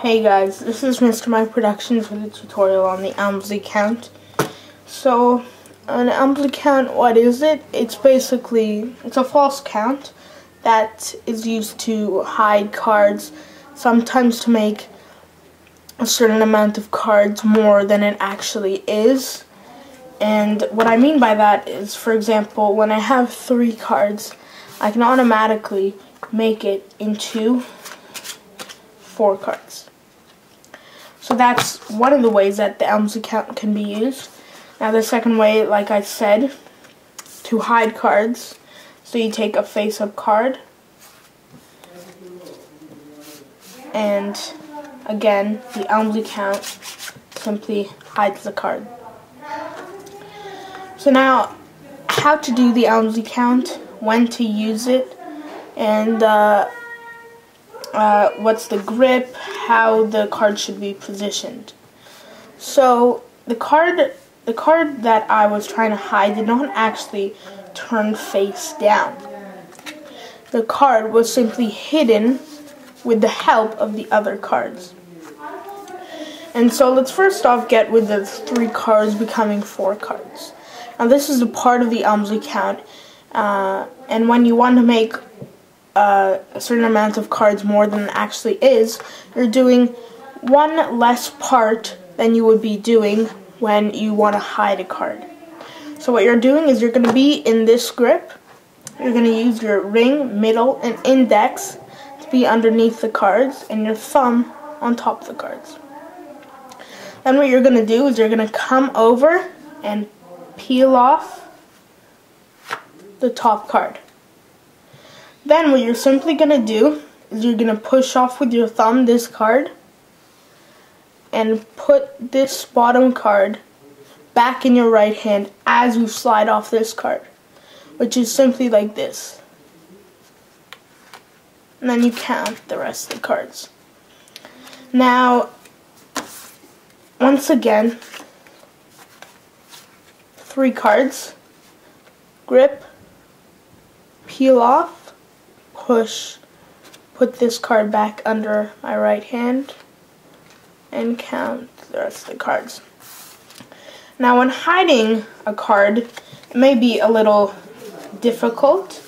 Hey guys, this is Mr. Mike Productions with a tutorial on the Elmsley count. So, an Elmsley count, what is it? It's a false count that is used to hide cards, sometimes to make a certain amount of cards more than it actually is. And what I mean by that is, for example, when I have 3 cards, I can automatically make it into 4 cards. So that's one of the ways that the Elmsley count can be used. Now the second way, like I said, to hide cards. So you take a face-up card, and again, the Elmsley count simply hides the card. So now, how to do the Elmsley count, when to use it, and what's the grip, how the card should be positioned. So the card that I was trying to hide did not actually turn face down. The card was simply hidden with the help of the other cards. And so let's first off get with the 3 cards becoming 4 cards. Now this is a part of the Elmsley count, and when you want to make a certain amount of cards more than it actually is, you're doing one less part than you would be doing when you want to hide a card. So what you're doing is you're going to be in this grip. You're going to use your ring, middle, and index to be underneath the cards, and your thumb on top of the cards. Then what you're going to do is you're going to come over and peel off the top card. Then what you're simply going to do is you're going to push off with your thumb this card and put this bottom card back in your right hand as you slide off this card, which is simply like this. And then you count the rest of the cards. Now, once again, 3 cards, grip, peel off, push, put this card back under my right hand, and count the rest of the cards. Now when hiding a card, it may be a little difficult,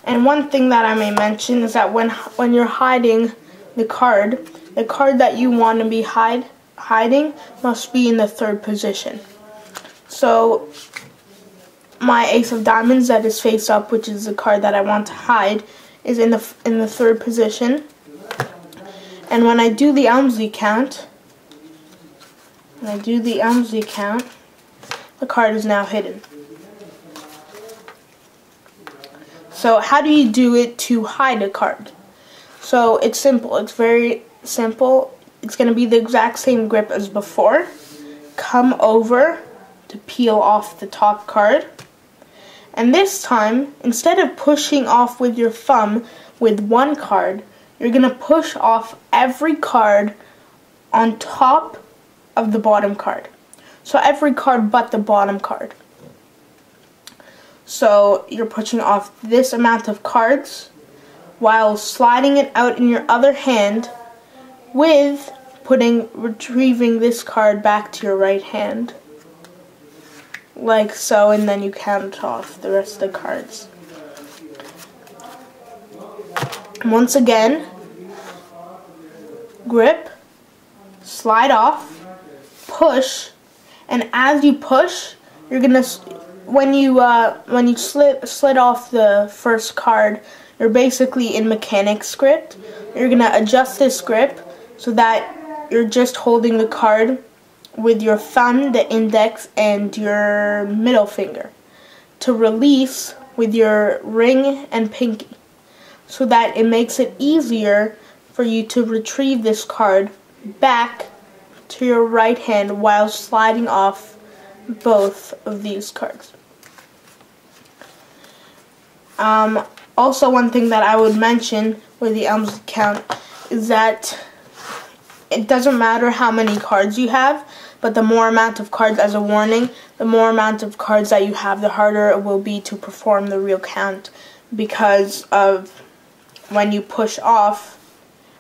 and one thing that I may mention is that when you're hiding the card that you want to be hiding must be in the 3rd position. So my ace of diamonds that is face up, which is the card that I want to hide, is in the 3rd position. And when I do the Elmsley count, the card is now hidden. So how do you do it to hide a card? So it's simple. It's very simple. It's going to be the exact same grip as before. Come over to peel off the top card. And this time, instead of pushing off with your thumb with one card, you're going to push off every card on top of the bottom card. So every card but the bottom card. So you're pushing off this amount of cards while sliding it out in your other hand with retrieving this card back to your right hand. Like so, and then you count off the rest of the cards. Once again, grip, slide off, push, and as you push, you're gonna when you slid off the first card, you're basically in mechanics grip. You're gonna adjust this grip so that you're just holding the card with your thumb, the index, and your middle finger, to release with your ring and pinky, so that it makes it easier for you to retrieve this card back to your right hand while sliding off both of these cards. Also, one thing that I would mention with the Elmsley count is that it doesn't matter how many cards you have, but the more amount of cards, as a warning, the more amount of cards that you have, the harder it will be to perform the real count, because of when you push off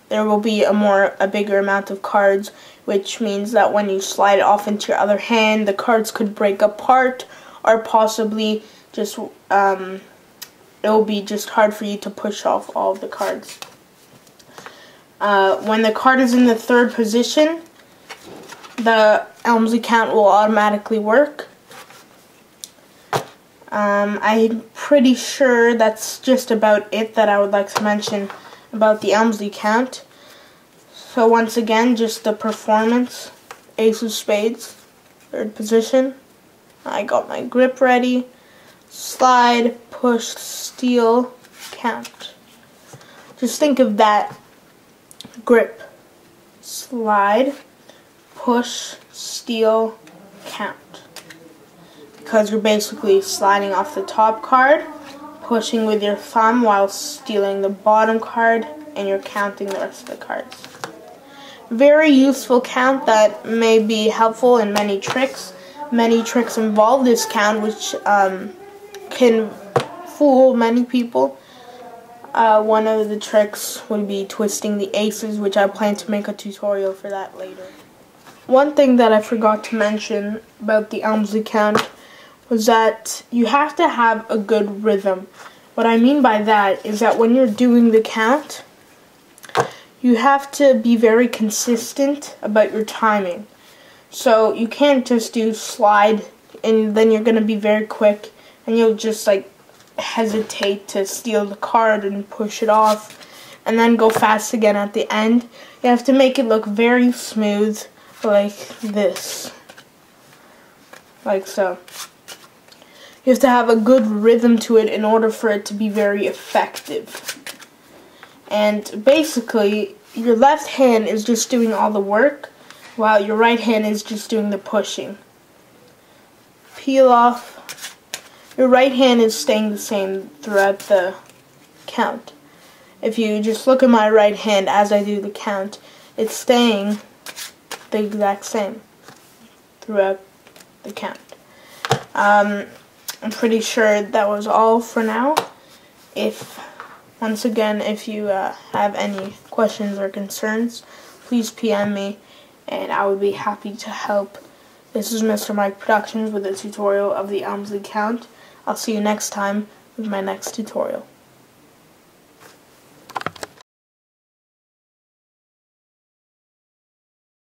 there will be a bigger amount of cards, which means that when you slide it off into your other hand, the cards could break apart, or possibly just it will be just hard for you to push off all of the cards. When the card is in the third position, the Elmsley count will automatically work. I'm pretty sure that's just about it that I would like to mention about the Elmsley count. So once again, just the performance. Ace of spades, third position. I got my grip ready. Slide, push, steal, count. Just think of that. Grip, slide, push, steal, count. Because you're basically sliding off the top card, pushing with your thumb while stealing the bottom card, and you're counting the rest of the cards. Very useful count that may be helpful in many tricks. Many tricks involve this count, which can fool many people. One of the tricks would be twisting the aces, which I plan to make a tutorial for that later. One thing that I forgot to mention about the Elmsley count was that you have to have a good rhythm. What I mean by that is that when you're doing the count, you have to be very consistent about your timing. So you can't just do slide and then you're going to be very quick and you'll just like hesitate to steal the card and push it off and then go fast again at the end. You have to make it look very smooth, like this. Like so. You have to have a good rhythm to it in order for it to be very effective. And basically, your left hand is just doing all the work, while your right hand is just doing the pushing. Peel off. Your right hand is staying the same throughout the count. If you just look at my right hand as I do the count, it's staying the exact same throughout the count. I'm pretty sure that was all for now. Once again, if you have any questions or concerns, please PM me and I would be happy to help. This is Mr. Mike Productions with a tutorial of the Elmsley count. I'll see you next time with my next tutorial.